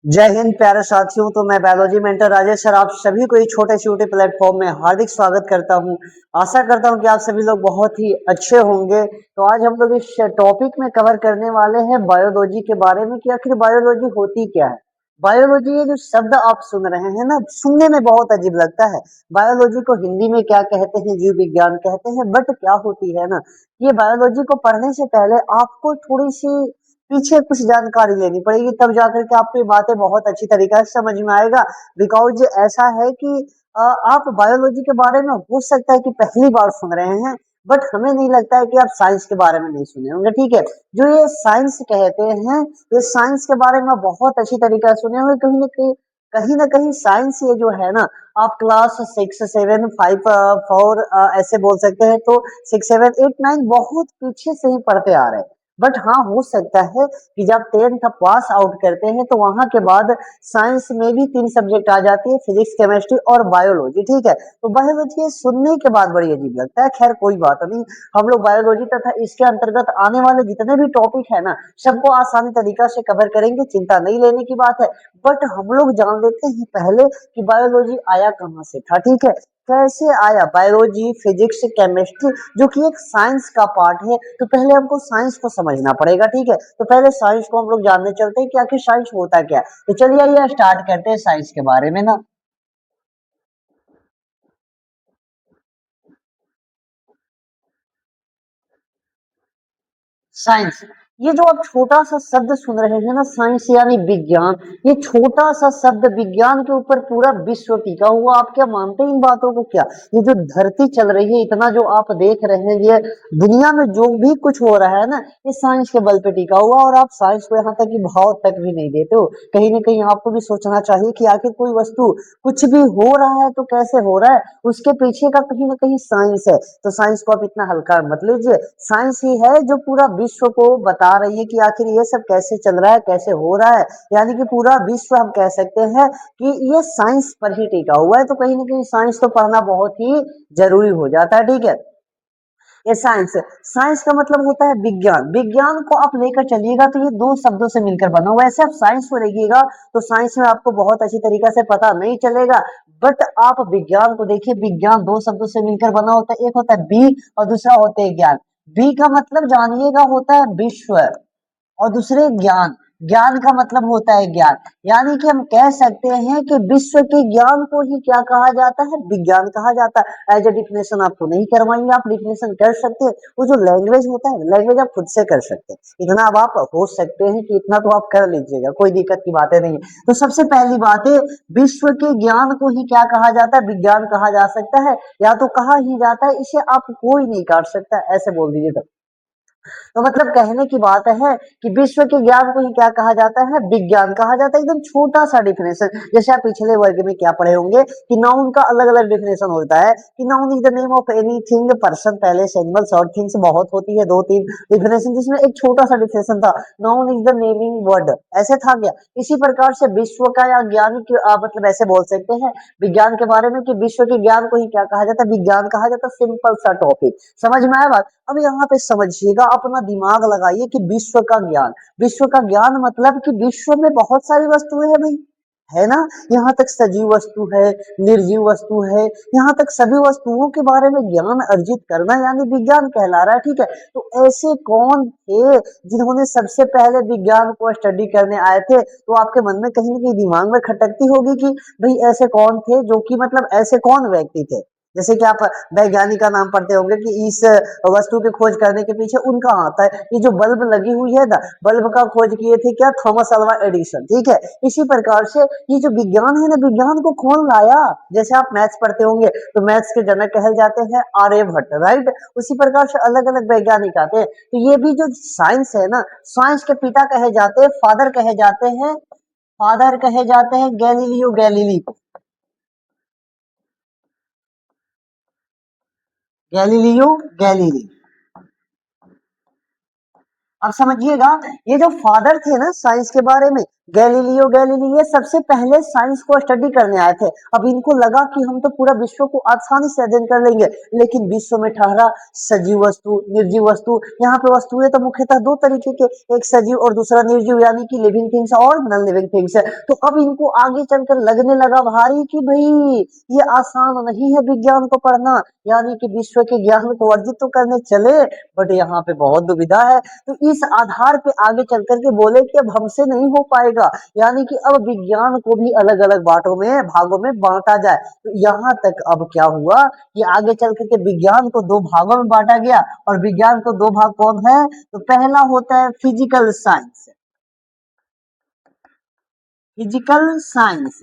जय हिंद प्यारे साथियों। तो मैं बायोलॉजी मेंटर राजेश सर आप सभी को इस छोटे छोटे प्लेटफॉर्म में हार्दिक स्वागत करता हूं। आशा करता हूं कि आप सभी लोग बहुत ही अच्छे होंगे। तो आज हम लोग इस टॉपिक में कवर करने वाले हैं बायोलॉजी के बारे में कि आखिर बायोलॉजी होती क्या है। बायोलॉजी ये जो शब्द आप सुन रहे हैं ना, सुनने में बहुत अजीब लगता है। बायोलॉजी को हिंदी में क्या कहते हैं? जीव विज्ञान कहते हैं। बट क्या होती है ना, ये बायोलॉजी को पढ़ने से पहले आपको थोड़ी सी पीछे कुछ जानकारी लेनी पड़ेगी, तब जाकर के आपको ये बातें बहुत अच्छी तरीके से समझ में आएगा। बिकॉज ऐसा है कि आप बायोलॉजी के बारे में हो सकता है कि पहली बार सुन रहे हैं, बट हमें नहीं लगता है कि आप साइंस के बारे में नहीं सुने होंगे। ठीक है, जो ये साइंस कहते हैं, ये साइंस के बारे में बहुत अच्छी तरीके से सुने होंगे। कहीं ना कहीं साइंस ये जो है ना, आप क्लास 6, 7, 5, 4 ऐसे बोल सकते हैं। तो 6, 7, 8, 9 बहुत पीछे से ही पढ़ते आ रहे हैं। बट हाँ, हो सकता है कि जब 10th पास आउट करते हैं तो वहां के बाद साइंस में भी 3 सब्जेक्ट आ जाती है, फिजिक्स, केमिस्ट्री और बायोलॉजी। ठीक है, तो बायोलॉजी सुनने के बाद बड़ी अजीब लगता है। खैर कोई बात नहीं, हम लोग बायोलॉजी तथा इसके अंतर्गत आने वाले जितने भी टॉपिक है ना, सबको आसानी तरीका से कवर करेंगे, चिंता नहीं लेने की बात है। बट हम लोग जान लेते हैं पहले कि बायोलॉजी आया कहाँ से था। ठीक है, कैसे आया बायोलॉजी, फिजिक्स, केमिस्ट्री, जो कि एक साइंस का पार्ट है। तो पहले हमको साइंस को समझना पड़ेगा। ठीक है, तो पहले साइंस को हम लोग जानने चलते हैं कि आखिर साइंस होता क्या है। तो चलिए ये स्टार्ट करते हैं साइंस के बारे में ना। साइंस, ये जो आप छोटा सा शब्द सुन रहे हैं ना, साइंस यानी विज्ञान, ये छोटा सा शब्द विज्ञान के ऊपर पूरा विश्व टिका हुआ। आप क्या मानते हैं इन बातों को? क्या ये जो धरती चल रही है, इतना जो आप देख रहे हैं, ये दुनिया में जो भी कुछ हो रहा है ना, ये साइंस के बल पे टिका हुआ। और आप साइंस को यहाँ तक कि भाव तक भी नहीं देते हो। कहीं ना कहीं आपको भी सोचना चाहिए कि आखिर कोई वस्तु कुछ भी हो रहा है तो कैसे हो रहा है, उसके पीछे का कहीं ना कहीं साइंस है। तो साइंस को आप इतना हल्का मत लीजिए। साइंस ही है जो पूरा विश्व को बता रही है कि आखिर ये सब कैसे चल रहा है, कैसे हो रहा है। यानी कि पूरा विश्व हम कह सकते हैं कि ये साइंस पर ही टिका हुआ है। तो कहीं ना कहीं साइंस तो पढ़ना बहुत ही जरूरी हो जाता है। ठीक है, ये साइंस, साइंस का मतलब होता है विज्ञान। विज्ञान को आप लेकर चलिएगा तो ये दो शब्दों से मिलकर बना हुआ है। वैसे आप साइंस को देखिएगा तो साइंस में आपको बहुत अच्छी तरीके से पता नहीं चलेगा। बट आप विज्ञान को देखिए, विज्ञान दो शब्दों से मिलकर बना होता है। एक होता है बी और दूसरा होता है ज्ञान। बी का मतलब जानिएगा होता है विश्व, और दूसरे ज्ञान। ज्ञान का मतलब होता है ज्ञान। यानी कि हम कह सकते हैं कि विश्व के ज्ञान को ही क्या कहा जाता है? विज्ञान कहा जाता है। एज ए डिफिनेशन आपको नहीं करवाएंगे, आप डिफिनेशन कर सकते हैं। वो जो लैंग्वेज होता है, लैंग्वेज आप खुद से कर सकते हैं। इतना अब आप हो सकते हैं कि इतना तो आप कर लीजिएगा, कोई दिक्कत की बातें नहीं है। तो सबसे पहली बात है, विश्व के ज्ञान को ही क्या कहा जाता है? विज्ञान कहा जा सकता है, या तो कहा ही जाता है। इसे आप कोई नहीं काट सकता, ऐसे बोल दीजिए तो। तो मतलब कहने की बात है कि विश्व के ज्ञान को ही क्या कहा जाता है? विज्ञान कहा जाता है। एकदम छोटा सा डिफिनेशन, जैसे आप पिछले वर्ग में क्या पढ़े होंगे कि नाउन का अलग अलग डिफिनेशन होता है कि noun is the name of anything, person, place, animals और थिंग्स। बहुत होती है, दो तीन डिफिनेशन, जिसमें एक छोटा सा डिफिनेशन था, noun is the naming word. ऐसे था क्या? इसी प्रकार से विश्व का या ज्ञान की मतलब ऐसे बोल सकते हैं विज्ञान के बारे में कि विश्व के ज्ञान को ही क्या कहा जाता है? विज्ञान कहा जाता है। सिंपल सा टॉपिक, समझ में आया बात? अब यहाँ पे समझिएगा, अपना दिमाग लगाइए कि विश्व का ज्ञान, विश्व का ज्ञान मतलब कि विश्व में बहुत सारी वस्तुएं हैं भाई, है ना। यहाँ तक सजीव वस्तु है, निर्जीव वस्तु है, यहाँ तक सभी वस्तुओं के बारे में ज्ञान अर्जित करना यानी विज्ञान कहला रहा है। ठीक है, तो ऐसे कौन थे जिन्होंने सबसे पहले विज्ञान को स्टडी करने आए थे? तो आपके मन में कहीं ना कहीं दिमाग में खटकती होगी कि भाई ऐसे कौन थे, जो कि मतलब ऐसे कौन व्यक्ति थे। जैसे कि आप वैज्ञानिक का नाम पढ़ते होंगे कि इस वस्तु की खोज करने के पीछे उनका हाथ है। ये जो बल्ब लगी हुई है ना, बल्ब का खोज किए थे क्या? Thomas Alva Edison. ठीक है, इसी प्रकार से ये जो विज्ञान है ना, विज्ञान को कौन लाया? जैसे आप मैथ्स पढ़ते होंगे तो मैथ्स के जनक कहे जाते हैं आर्यभट्ट, राइट। उसी प्रकार से अलग अलग वैज्ञानिक आते हैं। तो ये भी जो साइंस है ना, साइंस के पिता कहे जाते हैं, फादर कहे जाते हैं, फादर कहे जाते हैं गैलीलियो गैलीली। Galileo Galilei. अब समझिएगा, ये जो फादर थे ना साइंस के बारे में, गैलीलियो गैलीली, ये सबसे पहले साइंस को स्टडी करने आए थे। अब इनको लगा कि हम तो पूरा विश्व को आसानी से अध्ययन कर लेंगे, लेकिन विश्व में ठहरा सजीव वस्तु, निर्जीव वस्तु। यहाँ पे वस्तुएं तो मुख्यतः दो तरीके के, एक सजीव और दूसरा निर्जीव, यानी कि लिविंग थिंग्स और नॉन लिविंग थिंग्स है। तो अब इनको आगे चलकर लगने लगा भारी कि भाई ये आसान नहीं है विज्ञान को पढ़ना, यानी कि विश्व के ज्ञान को अर्जित तो करने चले, बट यहाँ पे बहुत दुविधा है। तो इस आधार पे आगे चल करके बोले कि अब हमसे नहीं हो पाएगा, यानी कि अब विज्ञान को भी अलग अलग बांटों में, भागों में बांटा जाए। तो यहाँ तक अब क्या हुआ कि आगे चल करके विज्ञान को दो भागों में बांटा गया। और विज्ञान को दो भाग कौन है? तो पहला होता है फिजिकल साइंस, फिजिकल साइंस,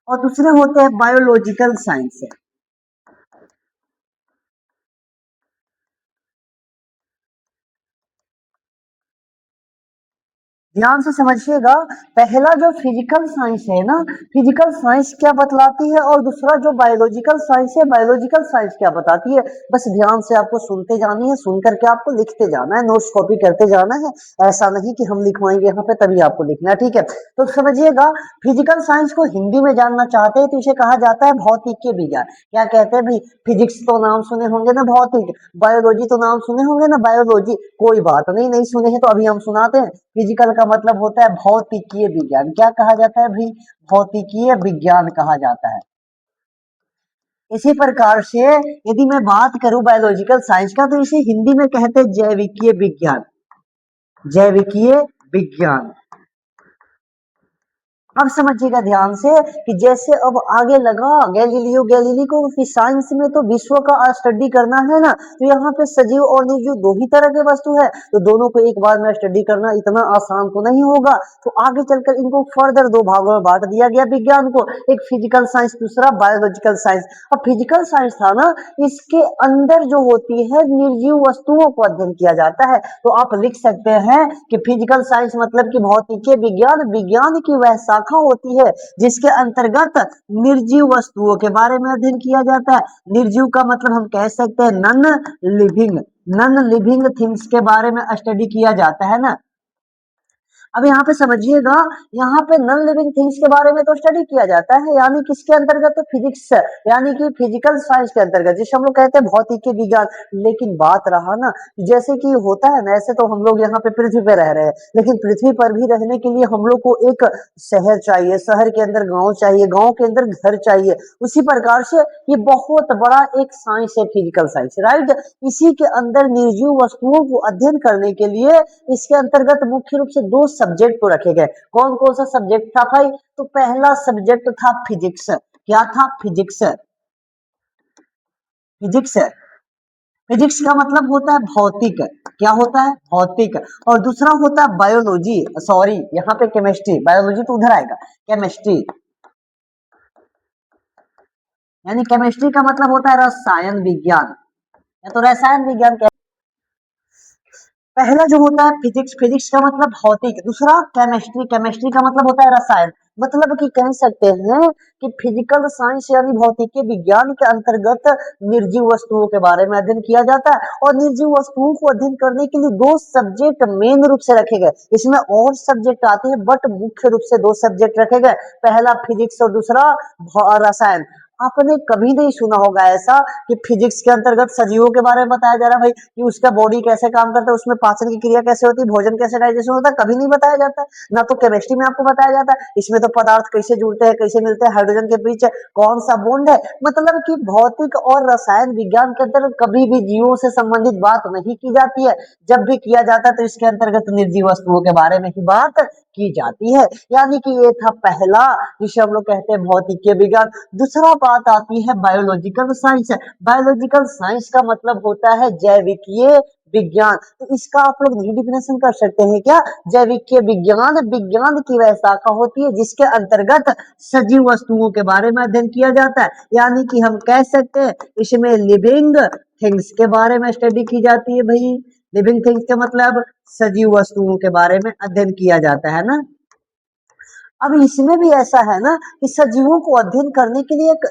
और दूसरे होते हैं बायोलॉजिकल साइंस। ध्यान से समझिएगा, पहला जो फिजिकल साइंस है ना, फिजिकल साइंस क्या बतलाती है, और दूसरा जो बायोलॉजिकल साइंस है, बायोलॉजिकल साइंस क्या बताती है। बस ध्यान से आपको सुनते जानी है, सुन करके आपको लिखते जाना है, नोट्स कॉपी करते जाना है। ऐसा नहीं कि हम लिखवाएंगे यहाँ पे तभी आपको लिखना है, ठीक है। तो समझिएगा, फिजिकल साइंस को हिंदी में जानना चाहते हैं तो इसे कहा जाता है भौतिकी विज्ञान। क्या कहते हैं भाई? फिजिक्स तो नाम सुने होंगे ना, भौतिक। बायोलॉजी तो नाम सुने होंगे ना, बायोलॉजी। कोई बात नहीं, नहीं सुने हैं तो अभी हम सुनाते हैं। फिजिकल का मतलब होता है भौतिकीय विज्ञान। क्या कहा जाता है भाई? भौतिकीय विज्ञान कहा जाता है। इसी प्रकार से यदि मैं बात करूं बायोलॉजिकल साइंस का, तो इसे हिंदी में कहते हैं जैविकीय विज्ञान, जैविकीय विज्ञान। अब समझिएगा ध्यान से कि जैसे अब आगे लगा गैलीलियो गैलीली को कि साइंस में तो विश्व का स्टडी करना है ना, तो यहाँ पे सजीव और निर्जीव दो ही तरह के वस्तु है, तो दोनों को एक बार में स्टडी करना इतना आसान तो नहीं होगा। तो आगे चलकर इनको फर्दर दो भागों में बांट दिया गया विज्ञान को, एक फिजिकल साइंस, दूसरा बायोलॉजिकल साइंस। अब फिजिकल साइंस था ना, इसके अंदर जो होती है निर्जीव वस्तुओं को अध्ययन किया जाता है। तो आप लिख सकते हैं कि फिजिकल साइंस मतलब कि भौतिकीय विज्ञान, विज्ञान की वह शाखा होती है जिसके अंतर्गत निर्जीव वस्तुओं के बारे में अध्ययन किया जाता है। निर्जीव का मतलब हम कह सकते हैं non living, non living things के बारे में स्टडी किया जाता है ना। अब यहाँ पे समझिएगा, यहाँ पे नॉन लिविंग थिंग्स के बारे में तो स्टडी किया जाता है, यानी किसके अंतर्गत? तो फिजिक्स, यानी कि फिजिकल साइंस के अंतर्गत, जिसे हम लोग कहते हैं भौतिकी विज्ञान। लेकिन बात रहा ना, जैसे कि होता है ना, ऐसे तो हम लोग यहाँ पे पृथ्वी पे रह रहे हैं, लेकिन पृथ्वी पर भी रहने के लिए हम लोग को एक शहर चाहिए, शहर के अंदर गांव चाहिए, गांव के अंदर घर चाहिए। उसी प्रकार से ये बहुत बड़ा एक साइंस है, फिजिकल साइंस, राइट। इसी के अंदर निर्जीव वस्तुओं को अध्ययन करने के लिए इसके अंतर्गत मुख्य रूप से दो सब्जेक्ट को रखे गए। कौन कौन सा सब्जेक्ट था भाई? तो पहला सब्जेक्ट था फिजिक्स। क्या था? Physics, physics. फिजिक्स का मतलब होता है भौतिक। क्या होता है? भौतिक। और दूसरा होता है बायोलॉजी, सॉरी यहाँ पे केमिस्ट्री, बायोलॉजी तो उधर आएगा, केमिस्ट्री। यानी केमिस्ट्री का मतलब होता है रसायन विज्ञान, या तो रसायन विज्ञान। पहला जो होता है फिजिक्स, फिजिक्स का मतलब भौतिक। दूसरा केमिस्ट्री, केमिस्ट्री का मतलब होता है रसायन। मतलब कि कह सकते हैं कि फिजिकल साइंस यानी भौतिकी विज्ञान के अंतर्गत निर्जीव वस्तुओं के बारे में अध्ययन किया जाता है। और निर्जीव वस्तुओं को अध्ययन करने के लिए दो सब्जेक्ट मेन रूप से रखे गए। इसमें और सब्जेक्ट आते हैं, बट मुख्य रूप से दो सब्जेक्ट रखे गए, पहला फिजिक्स और दूसरा रसायन। आपने कभी नहीं सुना होगा ऐसा कि फिजिक्स के अंतर्गत सजीवों के बारे में बताया जा रहा है भाई, कि उसका बॉडी कैसे काम करता है, उसमें पाचन की क्रिया कैसे होती है, भोजन कैसे डाइजेशन होता है, कभी नहीं बताया जाता है। ना तो केमिस्ट्री में आपको बताया जाता है, इसमें तो पदार्थ कैसे जुड़ते हैं, कैसे मिलते हैं, हाइड्रोजन के बीच कौन सा बॉन्ड है। मतलब कि भौतिक और रसायन विज्ञान के अंतर्गत कभी भी जीवों से संबंधित बात नहीं की जाती है। जब भी किया जाता है तो इसके अंतर्गत निर्जीव वस्तुओं के बारे में ही बात की जाती है। यानी कि ये था पहला, जिसे हम लोग कहते हैं भौतिकीय विज्ञान। दूसरा बात आती है बायोलॉजिकल साइंस। बायोलॉजिकल साइंस का मतलब होता है जैविकीय विज्ञान। तो इसका आप लोग नहीं डिफिनेशन कर सकते हैं क्या? जैविकीय विज्ञान, विज्ञान की वह शाखा होती है जिसके अंतर्गत सजीव वस्तुओं के बारे में अध्ययन किया जाता है। यानी कि हम कह सकते हैं इसमें लिविंग थिंग्स के बारे में स्टडी की जाती है भाई। लिविंग थिंग्स का मतलब सजीव वस्तुओं के बारे में अध्ययन किया जाता है ना। अब इसमें भी ऐसा है ना कि सजीवों को अध्ययन करने के लिए एक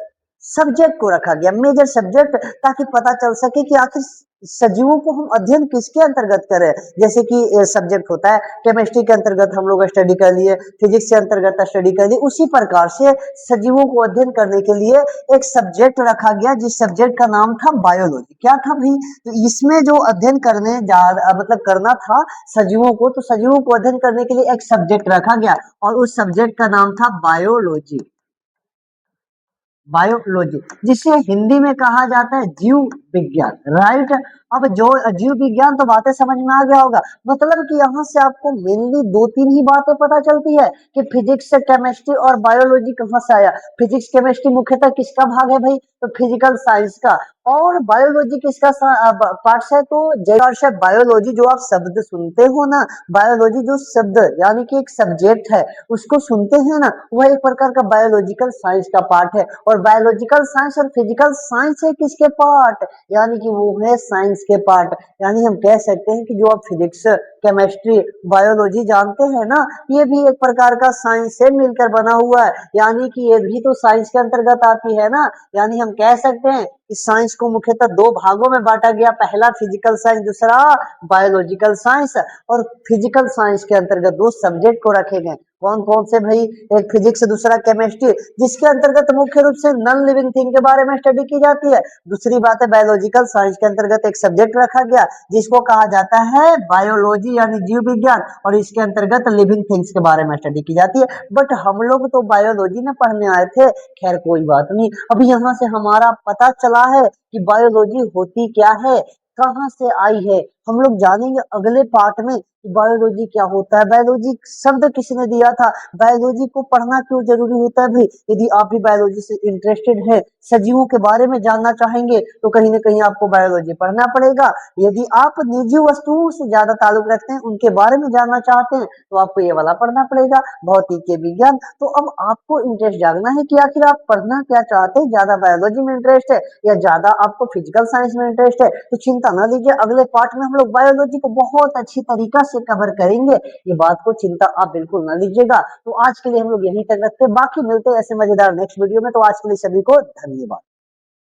सब्जेक्ट को रखा गया, मेजर सब्जेक्ट, ताकि पता चल सके कि आखिर सजीवों को हम अध्ययन किसके अंतर्गत करें। जैसे कि सब्जेक्ट होता है केमिस्ट्री के अंतर्गत हम लोग स्टडी कर लिए, फिजिक्स के अंतर्गत स्टडी कर लिए, उसी प्रकार से सजीवों को अध्ययन करने के लिए एक सब्जेक्ट रखा गया, जिस सब्जेक्ट का नाम था बायोलॉजी। क्या था भाई? तो इसमें जो अध्ययन करने मतलब करना था सजीवों को, तो सजीवों को अध्ययन करने के लिए एक सब्जेक्ट रखा गया और उस सब्जेक्ट का नाम था बायोलॉजी। बायोलॉजी, जिसे हिंदी में कहा जाता है जीव विज्ञान, राइट। अब जो जीव विज्ञान, तो बातें समझ में आ गया होगा। मतलब कि यहाँ से आपको मेनली दो तीन ही बातें पता चलती है कि फिजिक्स से केमिस्ट्री और बायोलॉजी कहाँ से आया। फिजिक्स केमिस्ट्री मुख्यतः किसका भाग है भाई? तो फिजिकल साइंस का। और बायोलॉजी किसका पार्ट्स है? तो जैसे बायोलॉजी जो आप शब्द सुनते हो ना, बायोलॉजी जो शब्द यानी कि एक सब्जेक्ट है उसको सुनते हैं ना, वह एक प्रकार का बायोलॉजिकल साइंस का पार्ट है। और बायोलॉजिकल साइंस और फिजिकल साइंस है किसके पार्ट? यानी कि वो है साइंस के पार्ट। यानी हम कह सकते हैं कि जो आप फिजिक्स, केमिस्ट्री, बायोलॉजी जानते हैं ना, ये भी एक प्रकार का साइंस से मिलकर बना हुआ है। यानी कि ये भी तो साइंस के अंतर्गत आती है ना। यानी हम कह सकते हैं इस साइंस को मुख्यतः दो भागों में बांटा गया, पहला फिजिकल साइंस, दूसरा बायोलॉजिकल साइंस। और फिजिकल साइंस के अंतर्गत दो सब्जेक्ट को रखे गए, कौन कौन से भाई? एक फिजिक्स, दूसरा केमिस्ट्री, जिसके अंतर्गत मुख्य रूप से नॉन लिविंग थिंग के बारे में स्टडी की जाती है। दूसरी बात है बायोलॉजिकल साइंस के अंतर्गत एक सब्जेक्ट रखा गया जिसको कहा जाता है बायोलॉजी यानी जीव विज्ञान, और इसके अंतर्गत लिविंग थिंग्स के बारे में स्टडी की जाती है। बट हम लोग तो बायोलॉजी में पढ़ने आए थे, खैर कोई बात नहीं। अभी यहाँ से हमारा पता चला है कि बायोलॉजी होती क्या है, कहाँ से आई है। हम लोग जानेंगे अगले पार्ट में बायोलॉजी क्या होता है, बायोलॉजी शब्द किसने दिया था, बायोलॉजी को पढ़ना क्यों जरूरी होता है भाई। यदि आप भी बायोलॉजी से इंटरेस्टेड है, सजीवों के बारे में जानना चाहेंगे, तो कहीं ना कहीं आपको बायोलॉजी पढ़ना पड़ेगा। यदि आप निजी वस्तुओं से ज्यादा ताल्लुक रखते हैं, उनके बारे में जानना चाहते हैं, तो आपको ये वाला पढ़ना पड़ेगा, भौतिकी विज्ञान। तो अब आपको इंटरेस्ट जागना है कि आखिर आप पढ़ना क्या चाहते हैं, ज्यादा बायोलॉजी में इंटरेस्ट है या ज्यादा आपको फिजिकल साइंस में इंटरेस्ट है। तो चिंता ना लीजिए, अगले पार्ट में हम लोग बायोलॉजी को बहुत अच्छी तरीका से कवर करेंगे, ये बात को चिंता आप बिल्कुल ना लीजिएगा। तो आज के लिए हम लोग यहीं तक रखते हैं, बाकी मिलते हैं ऐसे मजेदार नेक्स्ट वीडियो में। तो आज के लिए सभी को धन्यवाद।